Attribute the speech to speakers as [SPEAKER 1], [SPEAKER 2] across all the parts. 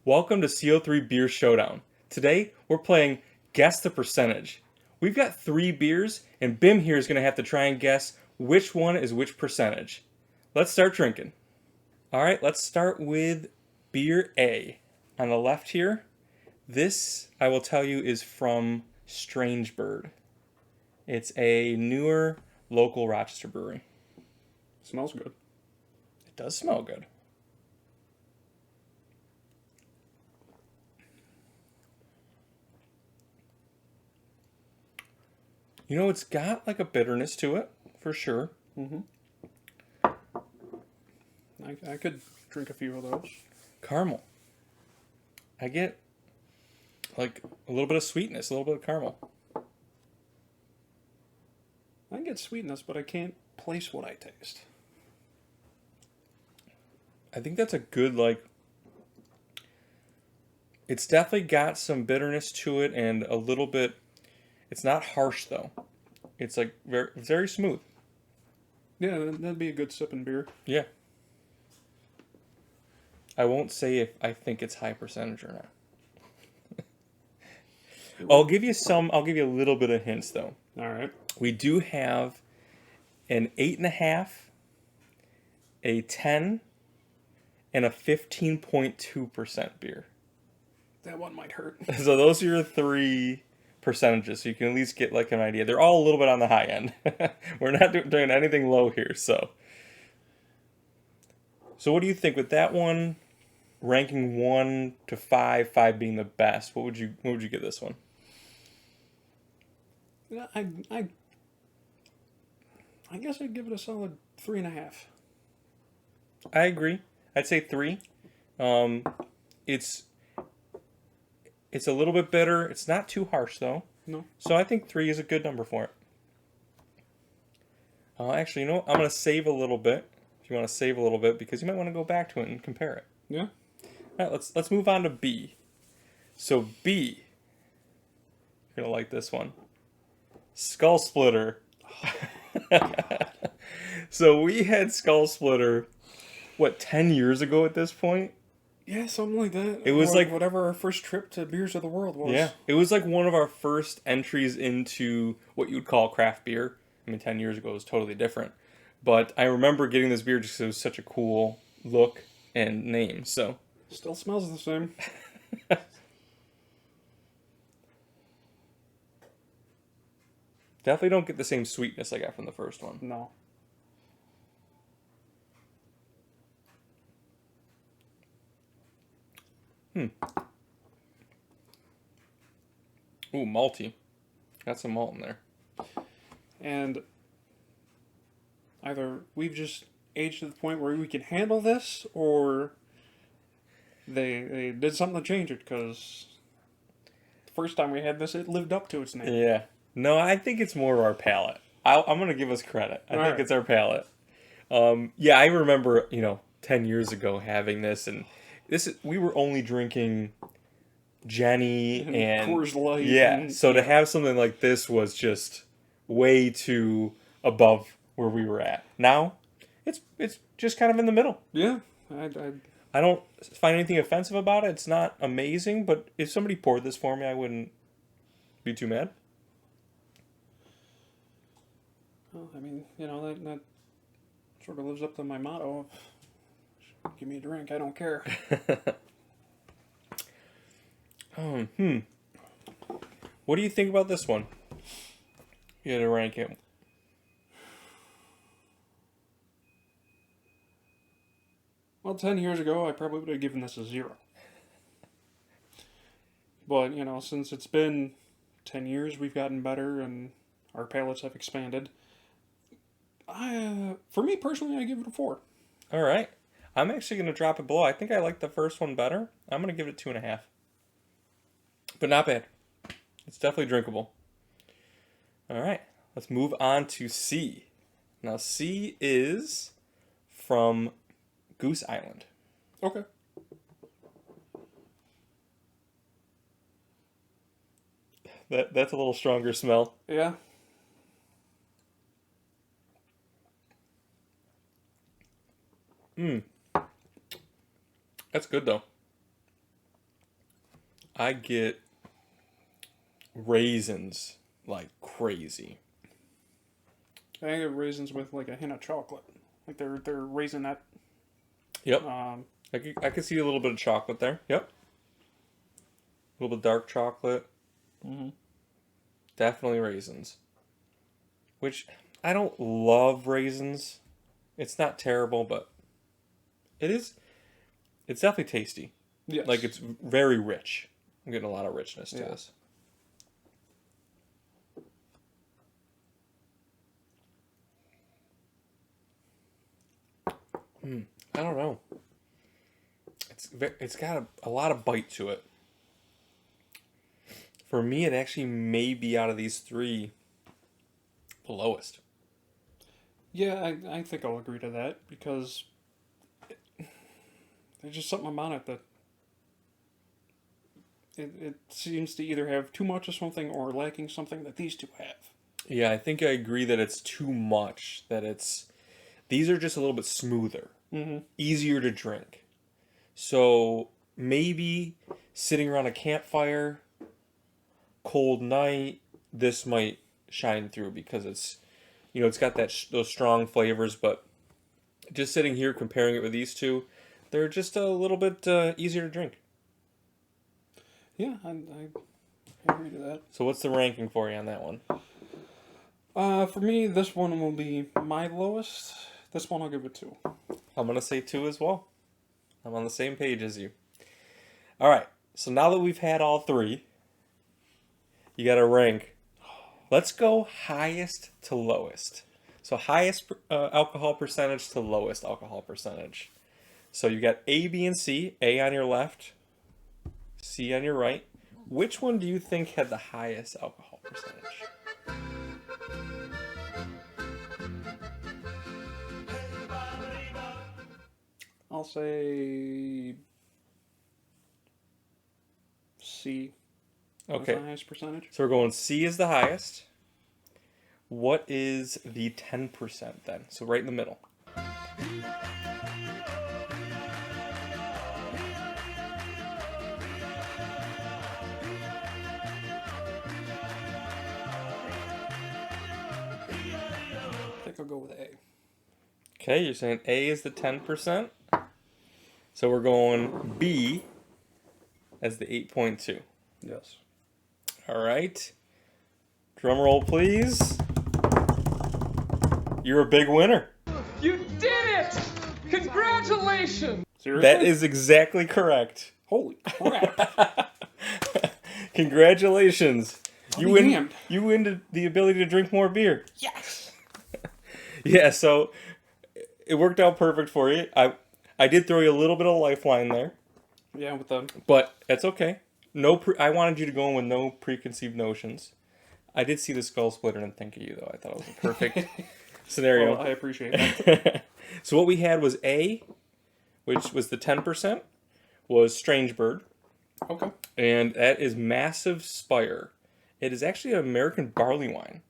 [SPEAKER 1] Welcome to CO3 Beer Showdown. Today, we're playing Guess the Percentage. We've got 3 beers, and Bim here is going to have to try and guess which one is which percentage. Let's start drinking. Alright, let's start with beer A. On the left here, this, I will tell you, is from Strange Bird. It's a newer, local Rochester brewery.
[SPEAKER 2] Smells good.
[SPEAKER 1] It does smell good. You know, it's got like a bitterness to it, for sure.
[SPEAKER 2] Mm-hmm. I could drink a few of those.
[SPEAKER 1] Caramel. I get like a little bit of sweetness, a little bit of caramel.
[SPEAKER 2] I get sweetness, but I can't place what I taste.
[SPEAKER 1] I think that's a good, like, it's definitely got some bitterness to it and a little bit, it's not harsh though. It's like very, very smooth.
[SPEAKER 2] Yeah, that'd be a good sipping beer.
[SPEAKER 1] Yeah. I won't say if I think it's high percentage or not. I'll give you a little bit of hints though.
[SPEAKER 2] All right.
[SPEAKER 1] We do have an 8.5, a 10, and a 15.2% beer.
[SPEAKER 2] That one might hurt.
[SPEAKER 1] So those are your 3 percentages, so you can at least get like an idea. They're all a little bit on the high end. We're not doing anything low here, so. So what do you think with that one? Ranking 1 to 5, 5 being the best. What would you give this one?
[SPEAKER 2] Yeah, I guess I'd give it a solid 3.5.
[SPEAKER 1] I agree. I'd say 3. It's a little bit bitter. It's not too harsh though.
[SPEAKER 2] No.
[SPEAKER 1] So I think 3 is a good number for it. Actually, you know what? I'm gonna save a little bit. If you want to save a little bit, because you might want to go back to it and compare it.
[SPEAKER 2] Yeah.
[SPEAKER 1] All right, let's move on to B. So B, you're gonna like this one. Skull Splitter. So we had Skull Splitter, what, 10 years ago at this point?
[SPEAKER 2] Yeah, something like that.
[SPEAKER 1] It was like
[SPEAKER 2] whatever our first trip to Beers of the World was.
[SPEAKER 1] Yeah, it was like one of our first entries into what you would call craft beer. I mean, 10 years ago it was totally different. But I remember getting this beer just because it was such a cool look and name. So
[SPEAKER 2] Still smells the same.
[SPEAKER 1] definitely don't get the same sweetness I got from the first one.
[SPEAKER 2] No.
[SPEAKER 1] Ooh, malty. Got some malt in there.
[SPEAKER 2] And either we've just aged to the point where we can handle this, or they did something to change it, because the first time we had this, it lived up to its name.
[SPEAKER 1] Yeah. No, I think it's more our palate. I'm going to give us credit. I think it's our palate. Yeah, I remember, 10 years ago having this, and we were only drinking Jenny and
[SPEAKER 2] Coors Light.
[SPEAKER 1] Yeah, so to have something like this was just way too above where we were at. Now, it's just kind of in the middle.
[SPEAKER 2] Yeah.
[SPEAKER 1] I don't find anything offensive about it. It's not amazing, but if somebody poured this for me, I wouldn't be too mad.
[SPEAKER 2] Well, I mean, that sort of lives up to my motto of, give me a drink, I don't care.
[SPEAKER 1] What do you think about this one? You had to rank it.
[SPEAKER 2] Well, 10 years ago, I probably would have given this a 0. But, since it's been 10 years, we've gotten better and our palates have expanded. For me personally, I give it a 4.
[SPEAKER 1] All right. I'm actually going to drop it below. I think I like the first one better. I'm going to give it 2.5. But not bad. It's definitely drinkable. All right. Let's move on to C. Now, C is from Goose Island.
[SPEAKER 2] Okay.
[SPEAKER 1] That's a little stronger smell.
[SPEAKER 2] Yeah.
[SPEAKER 1] That's good though. I get raisins like crazy.
[SPEAKER 2] I get raisins with like a hint of chocolate. Like they're raisinette.
[SPEAKER 1] Yep. I could see a little bit of chocolate there. Yep. A little bit dark chocolate.
[SPEAKER 2] Mm-hmm.
[SPEAKER 1] Definitely raisins. Which, I don't love raisins. It's not terrible, but it's definitely tasty.
[SPEAKER 2] Yes.
[SPEAKER 1] Like, it's very rich. I'm getting a lot of richness to this. I don't know. It's got a lot of bite to it. For me, it actually may be out of these three the lowest.
[SPEAKER 2] Yeah, I think I'll agree to that because there's just something about it that it seems to either have too much of something or lacking something that these two have.
[SPEAKER 1] Yeah, I think I agree that it's too much. These are just a little bit smoother, easier to drink. So maybe sitting around a campfire, cold night, this might shine through because it's got those strong flavors. But just sitting here comparing it with these two, they're just a little bit easier to drink.
[SPEAKER 2] Yeah, I agree to that.
[SPEAKER 1] So what's the ranking for you on that one?
[SPEAKER 2] For me, this one will be my lowest. This one I'll give it 2.
[SPEAKER 1] I'm going to say 2 as well. I'm on the same page as you. All right. So now that we've had all three, you got to rank. Let's go highest to lowest. So highest alcohol percentage to lowest alcohol percentage. So you got A, B, and C. A on your left, C on your right. Which one do you think had the highest alcohol percentage?
[SPEAKER 2] I'll say C.
[SPEAKER 1] Okay.
[SPEAKER 2] The highest percentage.
[SPEAKER 1] So we're going C is the highest. What is the 10% then? So right in the middle.
[SPEAKER 2] I think I'll go with A.
[SPEAKER 1] Okay, you're saying A is the 10%. So we're going B as the 8.2.
[SPEAKER 2] Yes.
[SPEAKER 1] All right. Drum roll, please. You're a big winner.
[SPEAKER 3] You did it! Congratulations!
[SPEAKER 2] Seriously?
[SPEAKER 1] That is exactly correct.
[SPEAKER 2] Holy crap!
[SPEAKER 1] Congratulations.
[SPEAKER 2] I'll be damned.
[SPEAKER 1] You win the ability to drink more beer.
[SPEAKER 2] Yes.
[SPEAKER 1] Yeah, so it worked out perfect for you. I did throw you a little bit of a lifeline there,
[SPEAKER 2] Yeah, with the
[SPEAKER 1] but that's okay. I wanted you to go in with no preconceived notions. I did see the skull splitter and think of you, though. I thought it was a perfect scenario.
[SPEAKER 2] Well, I appreciate that.
[SPEAKER 1] So what we had was A, which was the 10%, was Strange Bird.
[SPEAKER 2] Okay.
[SPEAKER 1] And that is Massive Spire. It is actually an American barley wine,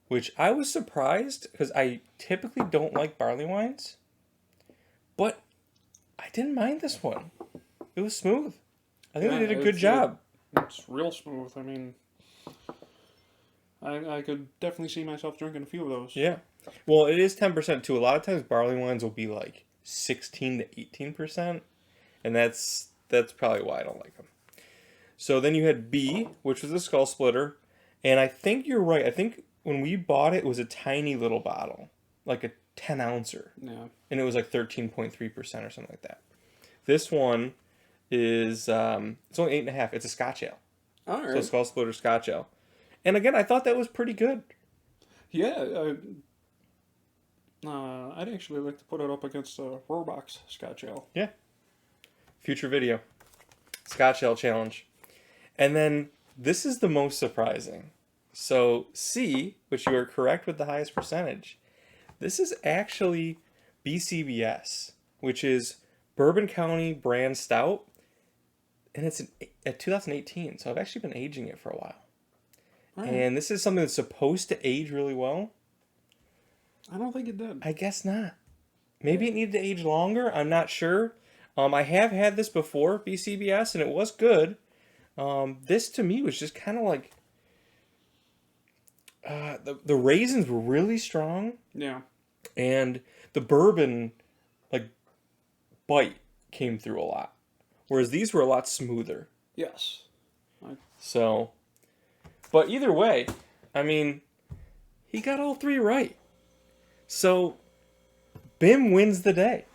[SPEAKER 1] which I was surprised because I typically don't like barley wines, but I didn't mind this one. It was smooth. I think they did a good job.
[SPEAKER 2] It's real smooth. I mean, I could definitely see myself drinking a few of those.
[SPEAKER 1] Yeah. Well, it is 10% too. A lot of times barley wines will be like 16 to 18%, and that's probably why I don't like them. So then you had B, which was the skull splitter, and I think you're right. I think when we bought it, it was a tiny little bottle, like a 10-ouncer,
[SPEAKER 2] Yeah.
[SPEAKER 1] and it was like 13.3% or something like that. This one is it's only 8.5. It's a Scotch ale.
[SPEAKER 2] All
[SPEAKER 1] So
[SPEAKER 2] right.
[SPEAKER 1] skull splitter Scotch ale, and again, I thought that was pretty good.
[SPEAKER 2] Yeah. I'd actually like to put it up against a Rohrbock's Scotch Ale.
[SPEAKER 1] Yeah. Future video. Scotch ale challenge. And then this is the most surprising. So C, which you are correct with the highest percentage, this is actually BCBS, which is Bourbon County Brand Stout, and it's at 2018. So I've actually been aging it for a while.
[SPEAKER 2] Right.
[SPEAKER 1] And this is something that's supposed to age really well.
[SPEAKER 2] I don't think it did.
[SPEAKER 1] I guess not. Maybe it needed to age longer. I'm not sure. I have had this before, BCBS, and it was good. This to me was just kind of like the raisins were really strong,
[SPEAKER 2] Yeah.
[SPEAKER 1] and the bourbon like bite came through a lot, whereas these were a lot smoother.
[SPEAKER 2] Yes.
[SPEAKER 1] So, but either way, I mean, he got all three right. So, Bim wins the day.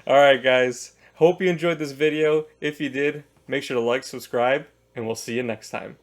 [SPEAKER 1] Alright guys, hope you enjoyed this video. If you did, make sure to like, subscribe, and we'll see you next time.